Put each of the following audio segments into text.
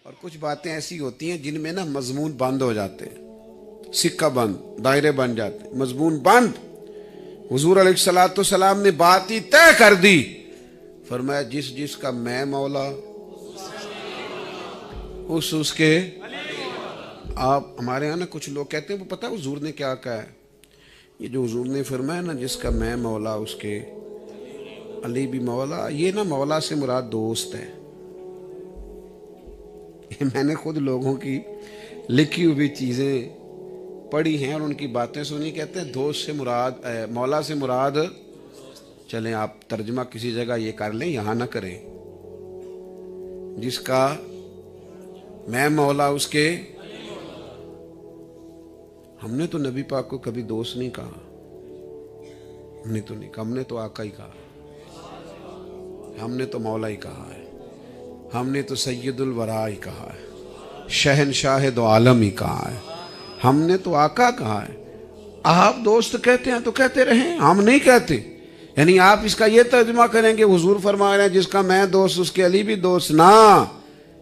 اور کچھ باتیں ایسی ہوتی ہیں جن میں نا مضمون بند ہو جاتے ہیں، سکہ بند، دائرے بن جاتے ہیں، مضمون بند۔ حضور علیہ الصلوۃ والسلام نے بات ہی طے کر دی، فرمایا جس جس کا میں مولا اس کے۔ آپ ہمارے یہاں نا کچھ لوگ کہتے ہیں وہ پتہ ہے حضور نے کیا کہا ہے؟ یہ جو حضور نے فرمایا نا جس کا میں مولا اس کے علی بھی مولا، یہ نا مولا سے مراد دوست ہے۔ میں نے خود لوگوں کی لکھی ہوئی چیزیں پڑھی ہیں اور ان کی باتیں سنی، کہتے ہیں دوست سے مراد مولا سے مراد، چلیں آپ ترجمہ کسی جگہ یہ کر لیں، یہاں نہ کریں، جس کا میں مولا اس کے۔ ہم نے تو نبی پاک کو کبھی دوست نہیں کہا، ہم نے تو نہیں کہا، ہم نے تو آقا ہی کہا، ہم نے تو مولا ہی کہا ہے، ہم نے تو سید الورا ہی کہا ہے، شہنشاہ دو عالم ہی کہا ہے، ہم نے تو آقا کہا ہے۔ آپ دوست کہتے ہیں تو کہتے رہیں، ہم نہیں کہتے۔ یعنی آپ اس کا یہ ترجمہ کریں کہ حضور فرما رہے ہیں جس کا میں دوست اس کے علی بھی دوست، نہ،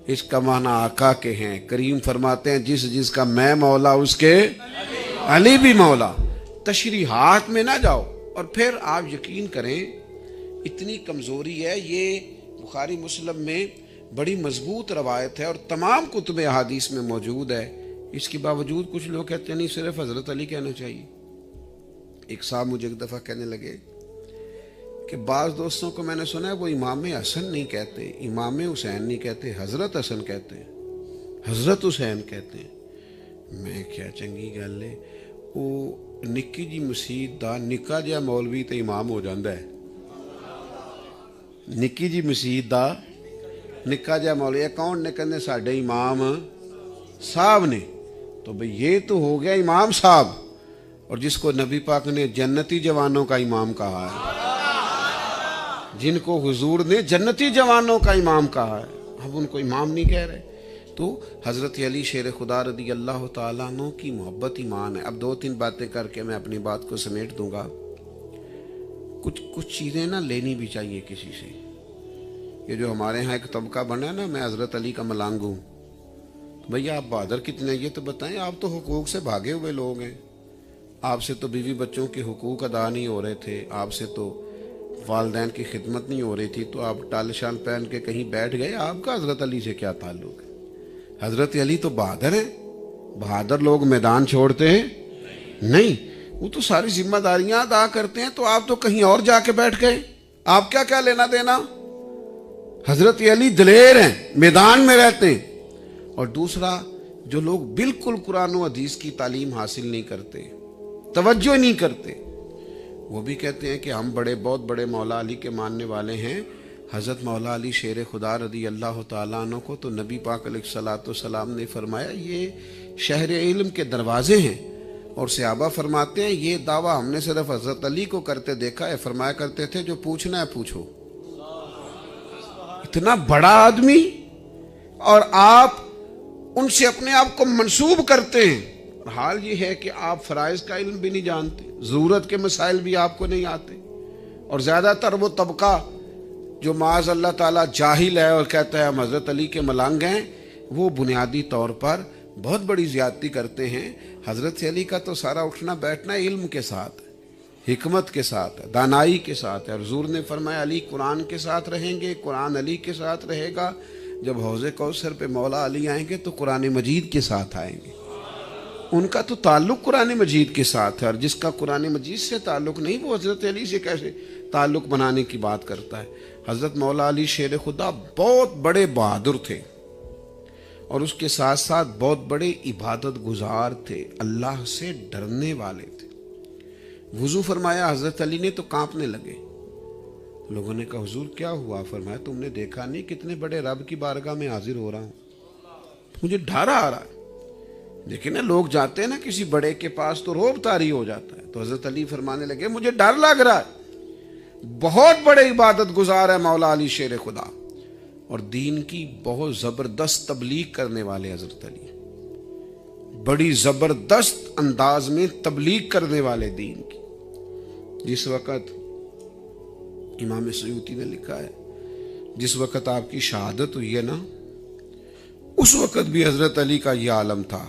اس کا معنی آقا کے ہیں۔ کریم فرماتے ہیں جس جس کا میں مولا اس کے علی بھی مولا۔ تشریحات میں نہ جاؤ، اور پھر آپ یقین کریں اتنی کمزوری ہے، یہ بخاری مسلم میں بڑی مضبوط روایت ہے اور تمام کتب احادیث میں موجود ہے، اس کے باوجود کچھ لوگ کہتے ہیں نہیں صرف حضرت علی کہنا چاہیے۔ ایک صاحب مجھے ایک دفعہ کہنے لگے کہ بعض دوستوں کو میں نے سنا ہے وہ امام حسن نہیں کہتے، امام حسین نہیں کہتے، حضرت حسن کہتے ہیں، حضرت حسین کہتے ہیں۔ میں کیا چنگی گل ہے، وہ نکی جی مسیت دا نکا جہا مولوی تے امام ہو جاندہ ہے، نکی جی مسیت دا نکا جہا مولوی کون نے کہنے ساڈے امام صاحب نے، تو بھئی یہ تو ہو گیا امام صاحب، اور جس کو نبی پاک نے جنتی جوانوں کا امام کہا ہے، جن کو حضور نے جنتی جوانوں کا امام کہا ہے، اب ان کو امام نہیں کہہ رہے۔ تو حضرت علی شیر خدا رضی اللہ تعالیٰ عنہ کی محبت ایمان ہے۔ اب دو تین باتیں کر کے میں اپنی بات کو سمیٹ دوں گا۔ کچھ چیزیں نا لینی بھی چاہیے کسی سے۔ یہ جو ہمارے ہاں ایک طبقہ بنا ہے نا میں حضرت علی کا ملانگ ہوں، بھیا آپ بہادر کتنے یہ تو بتائیں، آپ تو حقوق سے بھاگے ہوئے لوگ ہیں، آپ سے تو بیوی بچوں کے حقوق ادا نہیں ہو رہے تھے، آپ سے تو والدین کی خدمت نہیں ہو رہی تھی، تو آپ ٹال شال پہن کے کہیں بیٹھ گئے، آپ کا حضرت علی سے کیا تعلق ہے؟ حضرت علی تو بہادر ہیں، بہادر لوگ میدان چھوڑتے ہیں نہیں، وہ تو ساری ذمہ داریاں ادا کرتے ہیں، تو آپ تو کہیں اور جا کے بیٹھ گئے، آپ کیا لینا دینا؟ حضرت علی دلیر ہیں، میدان میں رہتے ہیں۔ اور دوسرا، جو لوگ بالکل قرآن و حدیث کی تعلیم حاصل نہیں کرتے، توجہ نہیں کرتے، وہ بھی کہتے ہیں کہ ہم بہت بڑے مولا علی کے ماننے والے ہیں۔ حضرت مولا علی شیر خدا رضی اللہ تعالیٰ عنہ کو تو نبی پاک علیہ الصلوۃ والسلام نے فرمایا یہ شہر علم کے دروازے ہیں، اور صحابہ فرماتے ہیں یہ دعویٰ ہم نے صرف حضرت علی کو کرتے دیکھا ہے، فرمایا کرتے تھے جو پوچھنا ہے پوچھو۔ اتنا بڑا آدمی اور آپ ان سے اپنے آپ کو منسوب کرتے ہیں، حال یہ ہے کہ آپ فرائض کا علم بھی نہیں جانتے، ضرورت کے مسائل بھی آپ کو نہیں آتے، اور زیادہ تر وہ طبقہ جو معاذ اللہ تعالیٰ جاہل ہے اور کہتا ہے ہم حضرت علی کے ملانگ ہیں، وہ بنیادی طور پر بہت بڑی زیادتی کرتے ہیں۔ حضرت علی کا تو سارا اٹھنا بیٹھنا علم کے ساتھ ہے، حکمت کے ساتھ ہے، دانائی کے ساتھ ہے۔ حضور نے فرمایا علی قرآن کے ساتھ رہیں گے، قرآن علی کے ساتھ رہے گا، جب حوض کوثر پہ مولا علی آئیں گے تو قرآن مجید کے ساتھ آئیں گے۔ ان کا تو تعلق قرآن مجید کے ساتھ ہے، اور جس کا قرآن مجید سے تعلق نہیں وہ حضرت علی سے کیسے تعلق بنانے کی بات کرتا ہے؟ حضرت مولا علی شیر خدا بہت بڑے بہادر تھے، اور اس کے ساتھ ساتھ بہت بڑے عبادت گزار تھے، اللہ سے ڈرنے والے تھے۔ وضو فرمایا حضرت علی نے تو کانپنے لگے، لوگوں نے کہا حضور کیا ہوا؟ فرمایا تم نے دیکھا نہیں کتنے بڑے رب کی بارگاہ میں حاضر ہو رہا ہوں، مجھے ڈر آ رہا ہے۔ لیکن لوگ جاتے ہیں نا کسی بڑے کے پاس تو روب طاری ہو جاتا ہے، تو حضرت علی فرمانے لگے مجھے ڈر لگ رہا ہے، بہت بڑے عبادت گزار ہے مولا علی شیر خدا، اور دین کی بہت زبردست تبلیغ کرنے والے حضرت علی، بڑی زبردست انداز میں تبلیغ کرنے والے دین کی۔ جس وقت امام سیوطی نے لکھا ہے جس وقت آپ کی شہادت ہوئی ہے نا، اس وقت بھی حضرت علی کا یہ عالم تھا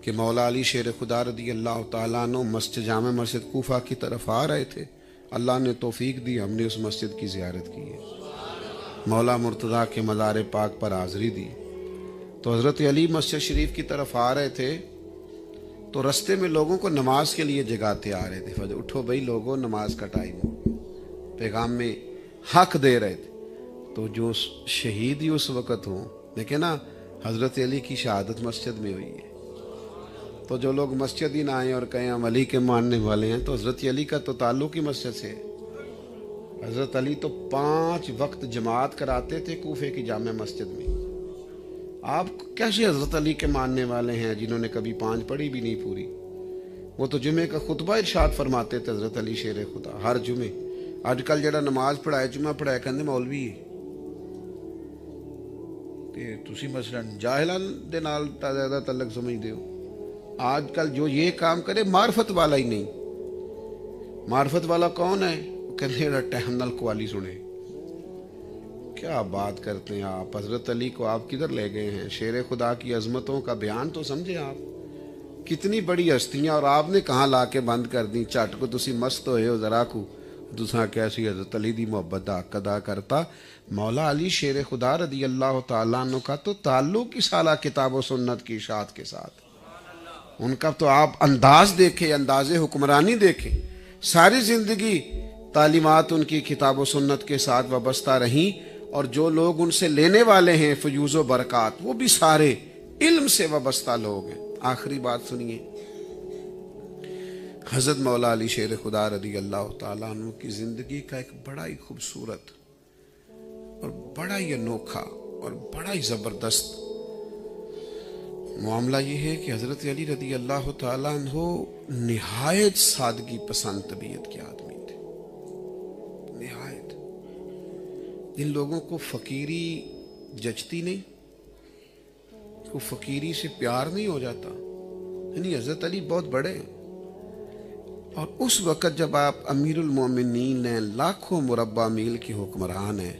کہ مولا علی شیر خدا رضی اللہ تعالیٰ عنہ مسجد جامع مسجد کوفہ کی طرف آ رہے تھے. اللہ نے توفیق دی, ہم نے اس مسجد کی زیارت کی ہے. مولا مرتضیٰ کے مزار پاک پر حاضری دی. تو حضرت علی مسجد شریف کی طرف آ رہے تھے تو رستے میں لوگوں کو نماز کے لیے جگاتے آ رہے تھے. فجر اٹھو بھائی لوگوں, نماز کا ٹائم ہو گیا. پیغام میں حق دے رہے تھے. تو جو شہید ہی اس وقت ہوں, دیکھیں نا حضرت علی کی شہادت مسجد میں ہوئی ہے. تو جو لوگ مسجد ہی نہ آئیں اور کہیں ہم علی کے ماننے والے ہیں, تو حضرت علی کا تو تعلق ہی مسجد سے ہے. حضرت علی تو 5 وقت جماعت کراتے تھے کوفے کی جامع مسجد میں. آپ کیسے حضرت علی کے ماننے والے ہیں جنہوں نے کبھی 5 پڑھی بھی نہیں پوری؟ وہ تو جمعے کا خطبہ ارشاد فرماتے تھے حضرت علی شیر خدا ہر جمعے. اج کل جڑا نماز پڑھائے جمعہ پڑھائے کہندے مولوی ہے. تے تسی مثلا جاہلاں دے نال زیادہ تعلق سمجھدے ہو. آج کل جو یہ کام کرے معرفت والا ہی نہیں. معرفت والا کون ہے؟ وہ کہندے جڑا ٹائم نال قوالی سنے. کیا بات کرتے ہیں آپ. حضرت علی کو آپ کدھر لے گئے ہیں؟ شیر خدا کی عظمتوں کا بیان تو سمجھے آپ. کتنی بڑی ہستیاں, اور آپ نے کہاں لا کے بند کر دی. چٹ کو تسی مست ہوئے ہو ذرا کو تساں کیسی حضرت علی دی محبت دا حق ادا کرتا. مولا علی شیر خدا رضی اللہ تعالیٰ عنہ کا تو تعلق ہی سالہ کتاب و سنت کی اشاعت کے ساتھ. ان کا تو آپ انداز دیکھیں, انداز حکمرانی دیکھیں. ساری زندگی تعلیمات ان کی کتاب و سنت کے ساتھ وابستہ رہیں, اور جو لوگ ان سے لینے والے ہیں فیوز و برکات, وہ بھی سارے علم سے وابستہ لوگ ہیں. آخری بات سنیے, حضرت مولا علی شیر خدا رضی اللہ تعالیٰ عنہ کی زندگی کا ایک بڑا ہی خوبصورت اور بڑا ہی انوکھا اور بڑا ہی زبردست معاملہ یہ ہے کہ حضرت علی رضی اللہ تعالیٰ عنہ نہایت سادگی پسند طبیعت کے آدمی تھے. نہایت. جن لوگوں کو فقیری جچتی نہیں, کو فقیری سے پیار نہیں ہو جاتا, یعنی حضرت علی بہت بڑے ہیں. اور اس وقت جب آپ امیر المومنین ہیں, لاکھوں مربع میل کی حکمران ہیں,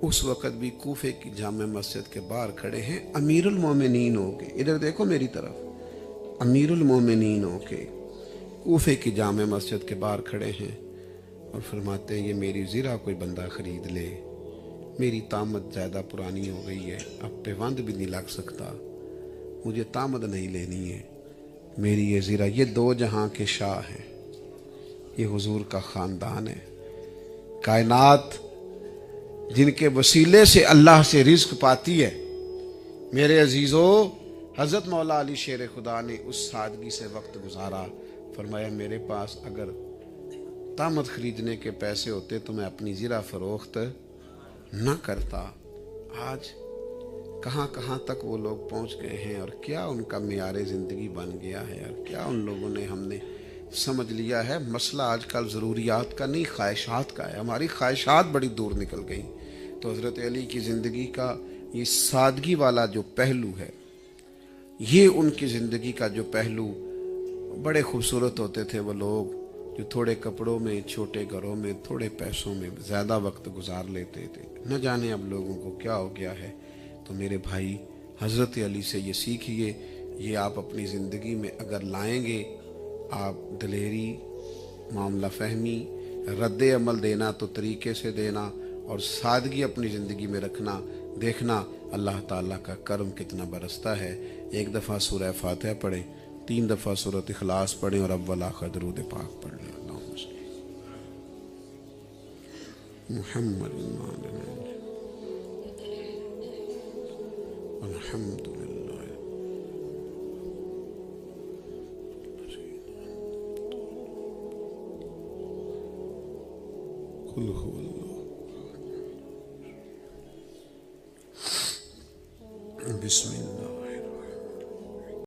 اس وقت بھی کوفے کی جامع مسجد کے باہر کھڑے ہیں امیر المومنین ہو کے. ادھر دیکھو میری طرف, امیر المومنین ہو کے کوفے کی جامع مسجد کے باہر کھڑے ہیں اور فرماتے ہیں یہ میری زرہ کوئی بندہ خرید لے. میری تامت زیادہ پرانی ہو گئی ہے, اب پیوند بھی نہیں لگ سکتا, مجھے تامت نہیں لینی ہے. میری یہ زرہ, یہ 2 جہاں کے شاہ ہیں, یہ حضور کا خاندان ہے. کائنات جن کے وسیلے سے اللہ سے رزق پاتی ہے. میرے عزیزو, حضرت مولا علی شیر خدا نے اس سادگی سے وقت گزارا. فرمایا میرے پاس اگر تامت خریدنے کے پیسے ہوتے تو میں اپنی زرہ فروخت نہ کرتا. آج کہاں کہاں تک وہ لوگ پہنچ گئے ہیں, اور کیا ان کا معیار زندگی بن گیا ہے, اور کیا ان لوگوں نے, ہم نے سمجھ لیا ہے مسئلہ آج کل ضروریات کا نہیں خواہشات کا ہے. ہماری خواہشات بڑی دور نکل گئیں. تو حضرت علی کی زندگی کا یہ سادگی والا جو پہلو ہے, یہ ان کی زندگی کا جو پہلو, بڑے خوبصورت ہوتے تھے وہ لوگ جو تھوڑے کپڑوں میں, چھوٹے گھروں میں, تھوڑے پیسوں میں زیادہ وقت گزار لیتے تھے. نہ جانے اب لوگوں کو کیا ہو گیا ہے. تو میرے بھائی, حضرت علی سے یہ سیکھیے. یہ آپ اپنی زندگی میں اگر لائیں گے, آپ دلیری, معاملہ فہمی, رد عمل دینا تو طریقے سے دینا, اور سادگی اپنی زندگی میں رکھنا, دیکھنا اللہ تعالیٰ کا کرم کتنا برستا ہے. ایک دفعہ سورہ فاتحہ پڑھیں, 3 دفعہ سورۃ اخلاص پڑھیں, اور اول آخر درود پاک پڑھ لیں. اللہم صلی محمد الحمد للہ. قل هو اللہ. بسم اللہ.